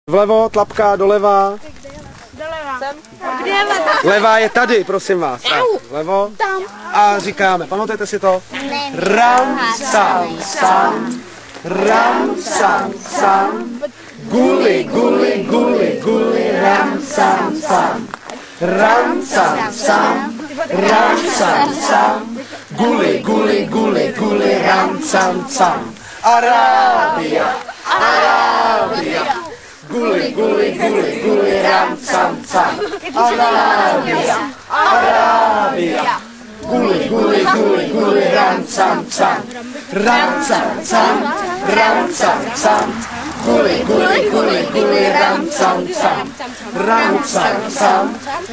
Vlevo, tlapka, doleva. Doleva. Levá je tady, prosím vás. Tak, vlevo. A říkáme, pamatujete si to? Ram, sam, sam. Ram, sam, sam. Guli, guli, guli, guli, ram, sam, sam. Ram, sam, sam. Ram, sam, sam. Guli, guli, guli, guli, ram, sam, sam. Arábia, Arábia. Guli, guli, guli, guli, ram, sam, sam. Arábia, Arábia. Guli, guli, guli, guli, ram, sam, sam. Ram, sam, sam. Ram, sam, sam. Guli, guli, guli, guli, ram, sam, sam. Ram, sam, sam.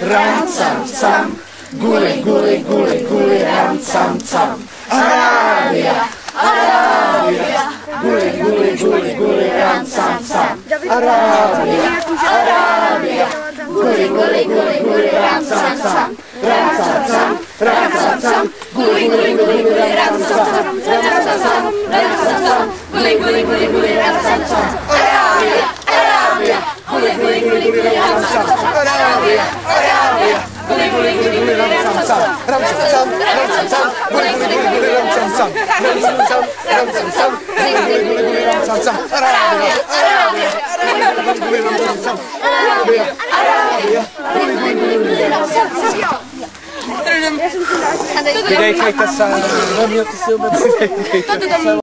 Ram, sam, sam. Guli, guli, guli, guli, ram, sam, sam. Arábia, Arábia. Guli, guli, guli, guli, ram, sam, sam. Arábia, Arábia. Guli, guli, guli, guli, ram, sam, sam. Ram, sam, sam. Ram, sam, sam. Guli, guli, guli, guli, ram, sam, sam. Ram, sam, sam. Ram, sam, sam. Guli, guli, guli, guli, ram, sam, sam. Arábia, Arábia. Guli, guli, guli, guli, ram, sam, sam. Arábia, Arábia. Guli, guli, guli, guli, ram, sam, sam. Ram, sam, sam. Ram, sam, sam. Guli, guli, guli, guli, ram, sam, sam. Ram, sam, sam. Ram, sam, sam. Guli, guli, guli, guli, ram, sam, sam. Arábia, Arábia. Guli, guli, guli, ram, sam, sam. Arábia, Arábia. Guli, guli, guli, guli, ram, sam, sam. Vydejchejte se, nemějte si vůbec, vydejchejte se.